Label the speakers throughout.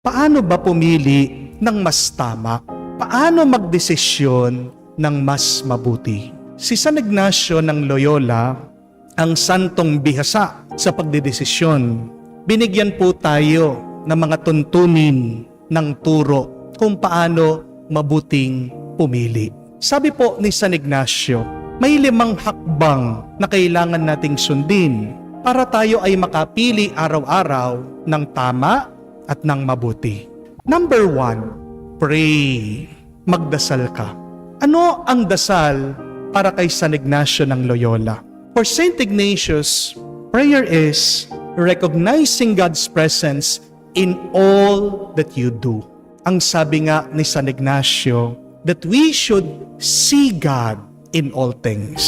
Speaker 1: Paano ba pumili ng mas tama? Paano magdesisyon ng mas mabuti? Si San Ignacio ng Loyola, ang santong bihasa sa pagdedesisyon, binigyan po tayo ng mga tuntunin ng turo kung paano mabuting pumili. Sabi po ni San Ignacio, may 5 hakbang na kailangan nating sundin para tayo ay makapili araw-araw ng tama at ng mabuti. Number 1, pray. Magdasal ka. Ano ang dasal para kay San Ignacio ng Loyola? For Saint Ignatius, prayer is recognizing God's presence in all that you do. Ang sabi nga ni San Ignacio, that we should see God in all things.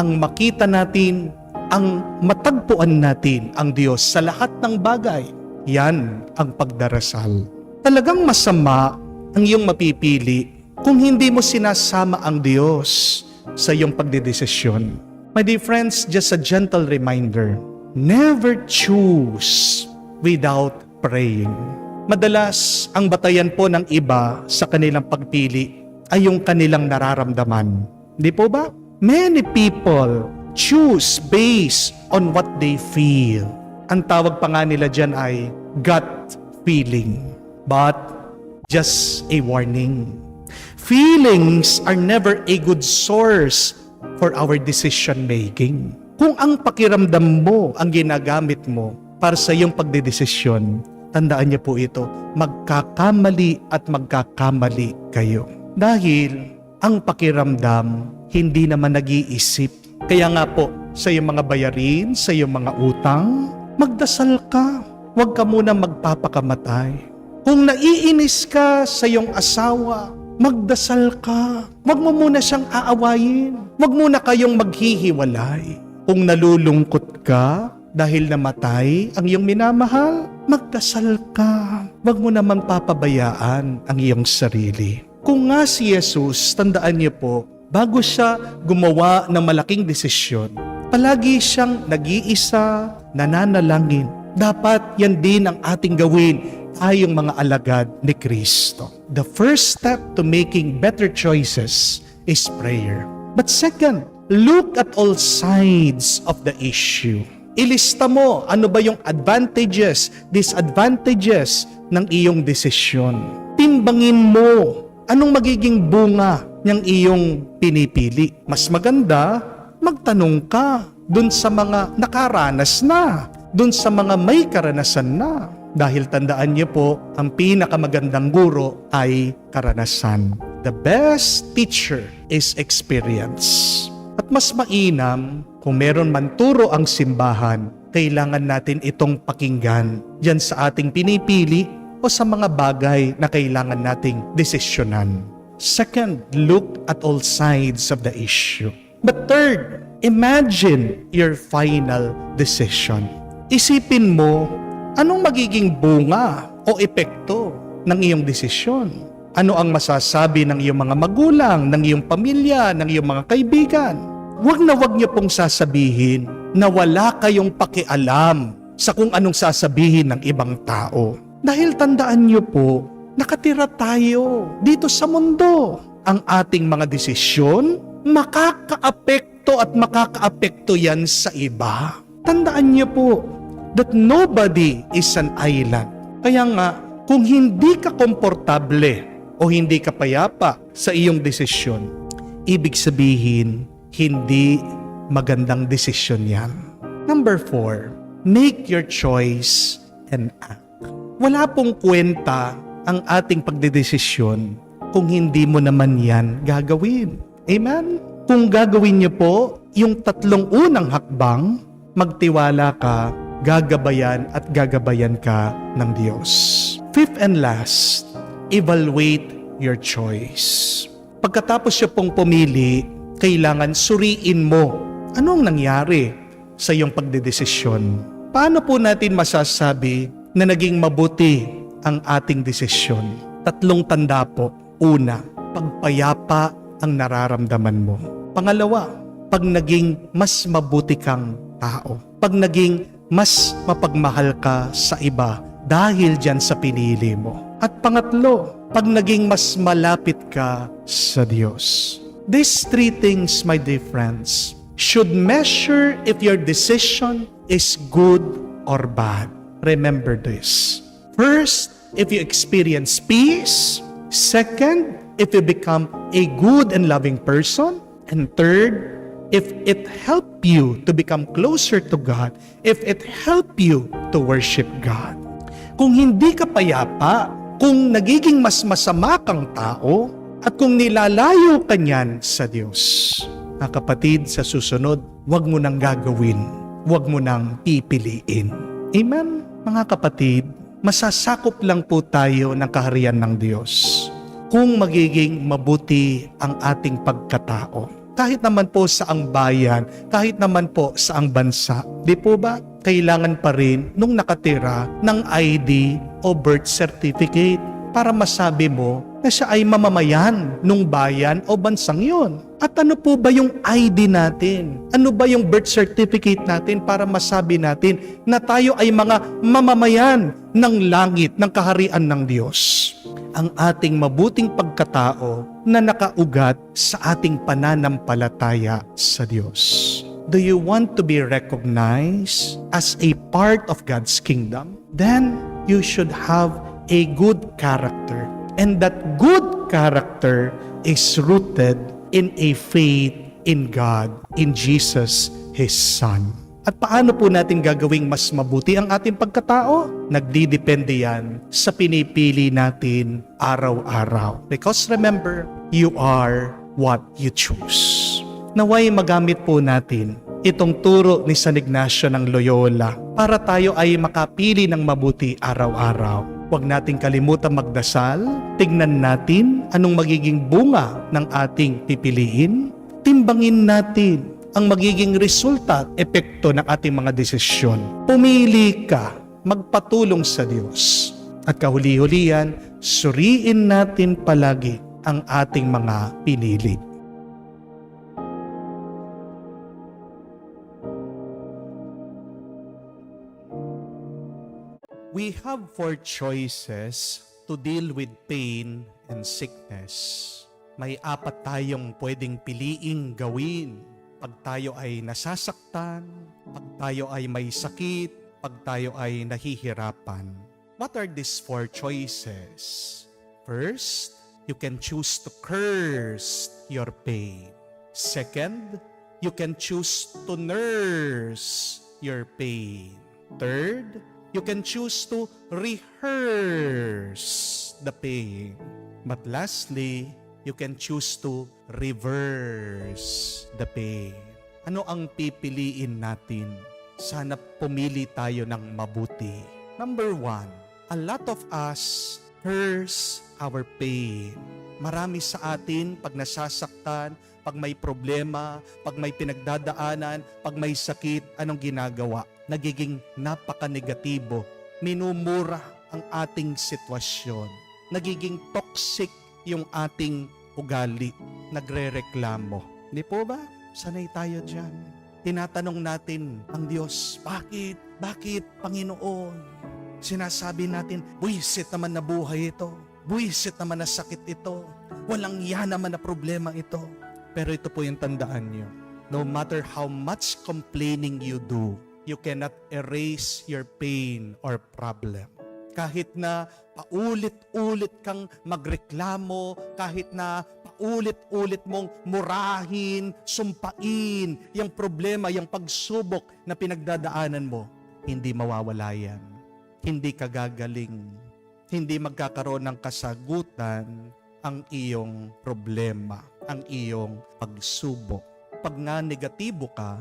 Speaker 1: Ang makita natin, ang matagpuan natin ang Diyos sa lahat ng bagay. Yan ang pagdarasal. Talagang masama ang iyong mapipili kung hindi mo sinasama ang Diyos sa iyong pagdedesisyon. My dear friends, just a gentle reminder, never choose without praying. Madalas, ang batayan po ng iba sa kanilang pagpili ay yung kanilang nararamdaman. Di po ba? Many people choose based on what they feel. Ang tawag pa nga nila dyan ay gut feeling. But, just a warning. Feelings are never a good source for our decision making. Kung ang pakiramdam mo ang ginagamit mo para sa iyong pagdedesisyon, tandaan niyo po ito, magkakamali at magkakamali kayo. Dahil ang pakiramdam hindi naman nag-iisip. Kaya nga po, sa iyong mga bayarin, sa iyong mga utang, magdasal ka. Huwag ka muna magpapakamatay. Kung naiinis ka sa iyong asawa, magdasal ka. Huwag mo muna siyang aawayin. Huwag muna kayong maghihiwalay. Kung nalulungkot ka dahil namatay ang iyong minamahal, magdasal ka. Huwag mo naman papabayaan ang iyong sarili. Kung nga si Jesus, tandaan niyo po, bago siya gumawa ng malaking desisyon, palagi siyang nag-iisa, nananalangin. Dapat yan din ang ating gawin, tayong mga alagad ni Kristo. The first step to making better choices is prayer. But second, look at all sides of the issue. Ilista mo ano ba yung advantages, disadvantages ng iyong desisyon. Timbangin mo anong magiging bunga ng iyong pinipili. Mas maganda, magtanong ka dun sa mga nakaranas na, dun sa mga may karanasan na. Dahil tandaan niyo po, ang pinakamagandang guro ay karanasan. The best teacher is experience. At mas mainam, kung meron man turo ang simbahan, kailangan natin itong pakinggan diyan sa ating pinipili o sa mga bagay na kailangan nating desisyonan. Second, look at all sides of the issue. But third, imagine your final decision. Isipin mo, anong magiging bunga o epekto ng iyong desisyon? Ano ang masasabi ng iyong mga magulang, ng iyong pamilya, ng iyong mga kaibigan? Huwag niyo pong sasabihin na wala kayong pakialam sa kung anong sasabihin ng ibang tao. Dahil tandaan niyo po, nakatira tayo dito sa mundo. Ang ating mga desisyon, makakaapekto at makakaapekto yan sa iba. Tandaan niyo po that nobody is an island. Kaya nga, kung hindi ka komportable o hindi ka payapa sa iyong desisyon, ibig sabihin, hindi magandang desisyon yan. Number 4, make your choice and act. Wala pong kwenta ang ating pagdedesisyon kung hindi mo naman yan gagawin. Amen? Kung gagawin niyo po yung 3 unang hakbang, magtiwala ka, gagabayan at gagabayan ka ng Diyos. 5th and last, evaluate your choice. Pagkatapos siya pong pumili, kailangan suriin mo anong nangyari sa iyong pagdedesisyon. Paano po natin masasabi na naging mabuti ang ating desisyon? 3 tanda po. Una, pagpayapa ang nararamdaman mo. Pangalawa, pag naging mas mabuti kang tao. Pag naging mas mapagmahal ka sa iba dahil dyan sa pinili mo. At pangatlo, pag naging mas malapit ka sa Diyos. These three things, my dear friends, should measure if your decision is good or bad. Remember this. First, if you experience peace. Second, if you become a good and loving person. And third, if it help you to become closer to God, if it help you to worship God. Kung hindi ka payapa, kung nagiging mas masama kang tao, at kung nilalayo ka niyan sa Diyos, mga kapatid, sa susunod, huwag mo nang gagawin, huwag mo nang pipiliin. Amen? Mga kapatid, masasakop lang po tayo ng kaharian ng Diyos kung magiging mabuti ang ating pagkatao. Kahit naman po sa ang bayan, kahit naman po sa ang bansa. Di po ba? Kailangan pa rin nung nakatira ng ID o birth certificate para masabi mo na siya ay mamamayan nung bayan o bansang yon. At ano po ba yung ID natin? Ano ba yung birth certificate natin para masabi natin na tayo ay mga mamamayan ng langit, ng kaharian ng Diyos? Ang ating mabuting pagkatao na nakaugat sa ating pananampalataya sa Diyos. Do you want to be recognized as a part of God's kingdom? Then you should have a good character. And that good character is rooted in a faith in God, in Jesus, His Son. At paano po natin gagawing mas mabuti ang ating pagkatao? Nagdidepende yan sa pinipili natin araw-araw. Because remember, you are what you choose. Naway magamit po natin itong turo ni San Ignacio ng Loyola para tayo ay makapili ng mabuti araw-araw. Huwag nating kalimutan magdasal, tignan natin anong magiging bunga ng ating pipiliin, timbangin natin ang magiging resulta at epekto ng ating mga desisyon. Pumili ka, magpatulong sa Diyos. At kahuli-hulihan, suriin natin palagi ang ating mga pinili. We have 4 choices to deal with pain and sickness. May 4 tayong pwedeng piliing gawin pag tayo ay nasasaktan, pag tayo ay may sakit, pag tayo ay nahihirapan. What are these 4 choices? First, you can choose to curse your pain. Second, you can choose to nurse your pain. Third, you can choose to rehearse the pain. But lastly, you can choose to reverse the pain. Ano ang pipiliin natin? Sana pumili tayo ng mabuti. Number 1, a lot of us curse our pain. Marami sa atin pag nasasaktan, pag may problema, pag may pinagdadaanan, pag may sakit, anong ginagawa? Nagiging napaka-negatibo. Minumura ang ating sitwasyon. Nagiging toxic yung ating ugali. Nagre-reklamo. Hindi po ba? Sanay tayo dyan. Tinatanong natin ang Diyos, bakit? Bakit, Panginoon? Sinasabi natin, buwisit naman na buhay ito. Buwisit naman na sakit ito. Walang yan naman na problema ito. Pero ito po yung tandaan nyo. No matter how much complaining you do, you cannot erase your pain or problem. Kahit na paulit-ulit kang magreklamo, kahit na paulit-ulit mong murahin, sumpain, yung problema, yung pagsubok na pinagdadaanan mo, hindi mawawala yan. Hindi ka gagaling. Hindi magkakaroon ng kasagutan ang iyong problema, ang iyong pagsubok. Pag nga negatibo ka,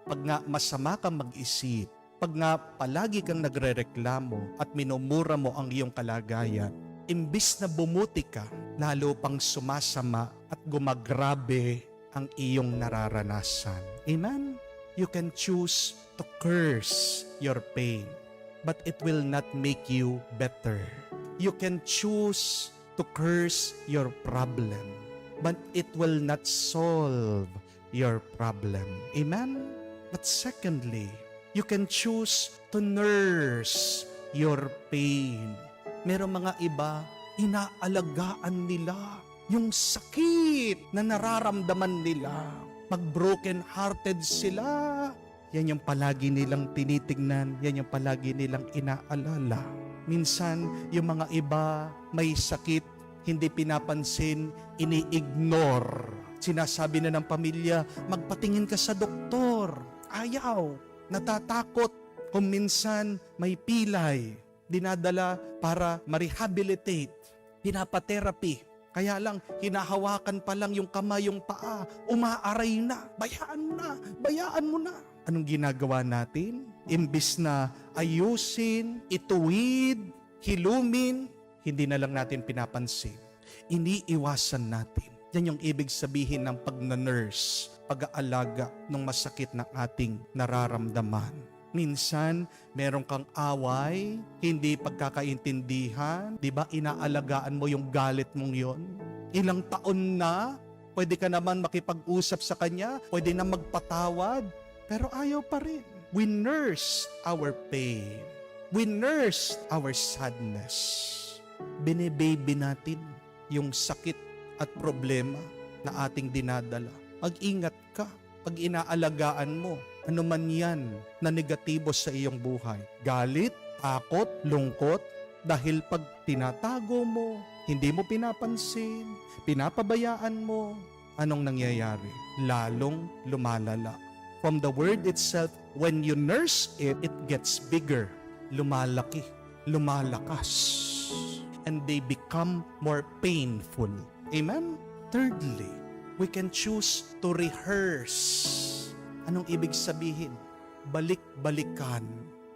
Speaker 1: pag nga masama kang mag-isip, pag nga palagi kang nagrereklamo at minumura mo ang iyong kalagayan, imbis na bumuti ka, lalo pang sumasama at gumagrabe ang iyong nararanasan. Amen? You can choose to curse your pain, but it will not make you better. You can choose to curse your problem, but it will not solve your problem. Amen? But secondly, you can choose to nurse your pain. Merong mga iba, inaalagaan nila yung sakit na nararamdaman nila. Mag-broken hearted sila. Yan yung palagi nilang tinitingnan, yan yung palagi nilang inaalala. Minsan, yung mga iba may sakit, hindi pinapansin, ini-ignore. Sinasabi na ng pamilya, magpatingin ka sa doktor. Ayaw, natatakot. Kung minsan may pilay, dinadala para ma-rehabilitate, pinapa-therapy. Kaya lang, hinahawakan pa lang yung kamay, yung paa, umaaray na. Bayaan mo na. Anong ginagawa natin? Imbis na ayusin, ituwid, hilumin, hindi na lang natin pinapansin. Iniiwasan natin. Yan yung ibig sabihin ng pag-nurse, pag-aalaga ng masakit na ating nararamdaman. Minsan, meron kang away, hindi pagkakaintindihan, di ba? Inaalagaan mo yung galit mong yon. Ilang taon na, pwede ka naman makipag-usap sa kanya, pwede na magpatawad, pero ayaw pa rin. We nurse our pain. We nurse our sadness. Bine-baby natin yung sakit at problema na ating dinadala. Mag-ingat ka pag inaalagaan mo ano man yan na negatibo sa iyong buhay. Galit, takot, lungkot, dahil pag tinatago mo, hindi mo pinapansin, pinapabayaan mo, anong nangyayari? Lalong lumalala. From the word itself, when you nurse it, it gets bigger, lumalaki, lumalakas, and they become more painful. Amen? Thirdly, we can choose to rehearse. Anong ibig sabihin? Balik-balikan.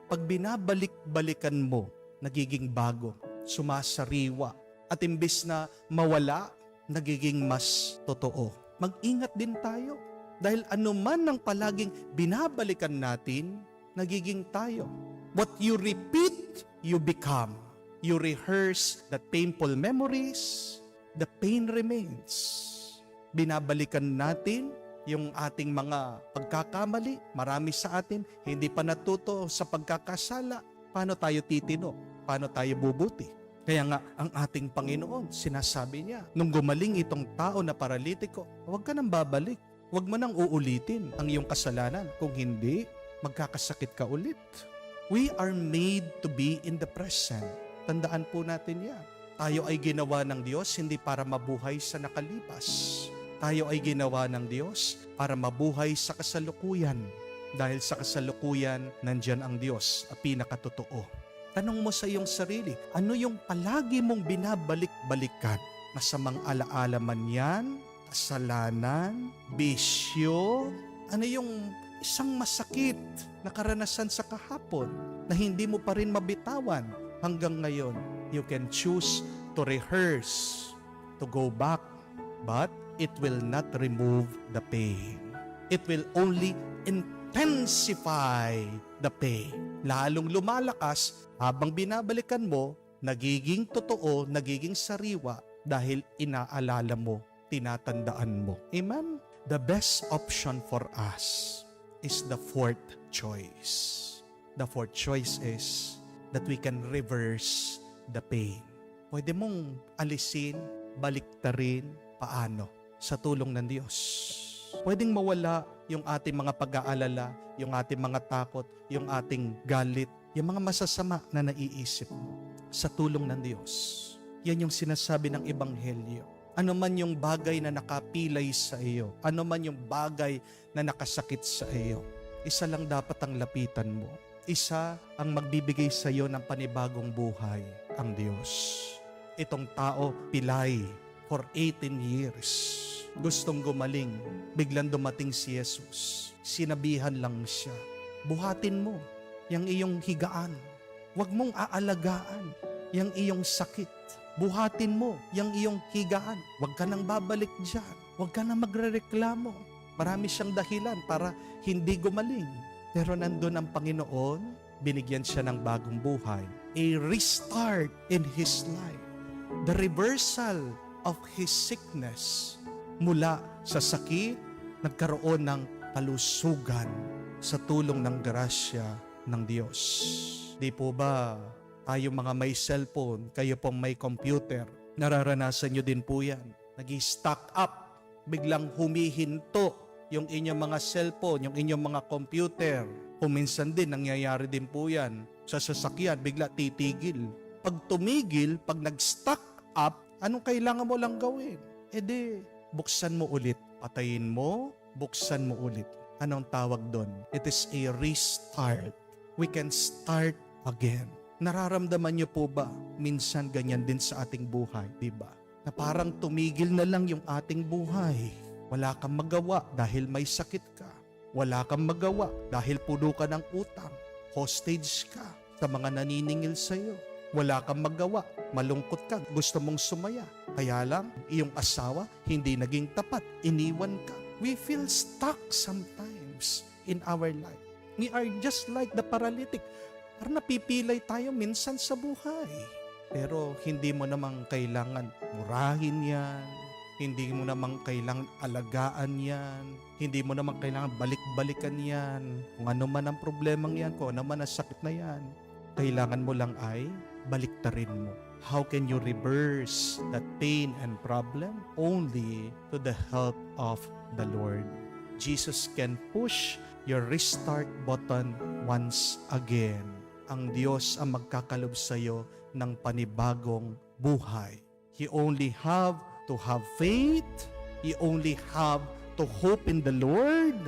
Speaker 1: Pag binabalik-balikan mo, nagiging bago, sumasariwa, at imbis na mawala, nagiging mas totoo. Mag-ingat din tayo. Dahil anuman ang palaging binabalikan natin, nagiging tayo. What you repeat, you become. You rehearse the painful memories, the pain remains. Binabalikan natin yung ating mga pagkakamali. Marami sa atin hindi pa natuto sa pagkakasala. Paano tayo titino? Paano tayo bubuti? Kaya nga, ang ating Panginoon, sinasabi niya, nung gumaling itong tao na paralitiko, huwag ka nang babalik. Huwag mo nang uulitin ang iyong kasalanan. Kung hindi, magkakasakit ka ulit. We are made to be in the present. Tandaan po natin yan. Tayo ay ginawa ng Diyos hindi para mabuhay sa nakalipas. Tayo ay ginawa ng Diyos para mabuhay sa kasalukuyan. Dahil sa kasalukuyan, nandyan ang Diyos, ang pinakatotoo. Tanong mo sa iyong sarili, ano yung palagi mong binabalik-balikan? Masamang alaala man yan? Kasalanan? Bisyo? Ano yung isang masakit na karanasan sa kahapon na hindi mo pa rin mabitawan hanggang ngayon? You can choose to rehearse, to go back, but it will not remove the pain. It will only intensify the pain. Lalong lumalakas habang binabalikan mo, nagiging totoo, nagiging sariwa dahil inaalala mo, tinatandaan mo. Amen? The best option for us is the fourth choice. The fourth choice is that we can reverse the pain. Pwede mong alisin, baliktarin, paano? Sa tulong ng Diyos. Pwedeng mawala yung ating mga pag-aalala, yung ating mga takot, yung ating galit, yung mga masasama na naiisip mo. Sa tulong ng Diyos. Yan yung sinasabi ng Ebanghelyo. Ano man yung bagay na nakapilay sa iyo, ano man yung bagay na nakasakit sa iyo, isa lang dapat ang lapitan mo. Isa ang magbibigay sa iyo ng panibagong buhay, ang Diyos. Itong tao, pilay for 18 years. Gustong gumaling, biglang dumating si Jesus. Sinabihan lang siya, buhatin mo yung iyong higaan. Huwag mong aalagaan yung iyong sakit. Buhatin mo yung iyong higaan. Huwag ka nang babalik dyan. Huwag ka nang magrereklamo. Marami siyang dahilan para hindi gumaling. Pero nandun ang Panginoon, binigyan siya ng bagong buhay. A restart in his life. The reversal of his sickness. Mula sa sakit, nagkaroon ng kalusugan sa tulong ng grasya ng Diyos. Di po ba Tayo mga may cellphone, kayo pong may computer, nararanasan nyo din po yan. Nag-stack up, biglang humihinto yung inyong mga cellphone, yung inyong mga computer. Kung minsan din, nangyayari din po yan. Sa sasakyan, bigla titigil. Pag tumigil, pag nag-stack up, anong kailangan mo lang gawin? Buksan mo ulit. Patayin mo, buksan mo ulit. Anong tawag doon? It is a restart. We can start again. Nararamdaman niyo po ba? Minsan ganyan din sa ating buhay, di ba? Na parang tumigil na lang yung ating buhay. Wala kang magawa dahil may sakit ka. Wala kang magawa dahil puno ka ng utang. Hostage ka sa mga naniningil sa'yo. Wala kang magawa, malungkot ka, gusto mong sumaya. Kaya lang, iyong asawa hindi naging tapat, iniwan ka. We feel stuck sometimes in our life. We are just like the paralytic. Parang napipilay tayo minsan sa buhay. Pero hindi mo namang kailangan murahin yan. Hindi mo namang kailangan alagaan yan. Hindi mo namang kailangan balik-balikan yan. Kung ano man ang problemang yan, kung ano man ang sakit na yan, kailangan mo lang ay baliktarin mo. How can you reverse that pain and problem? Only to the help of the Lord. Jesus can push your restart button once again. Ang Diyos ang magkakalob sa iyo ng panibagong buhay. You only have to have faith. You only have to hope in the Lord.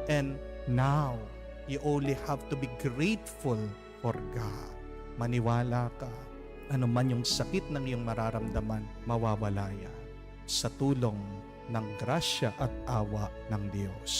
Speaker 1: And now, you only have to be grateful for God. Maniwala ka. Ano man yung sakit ng iyong mararamdaman, mawawala yan sa tulong ng grasya at awa ng Diyos.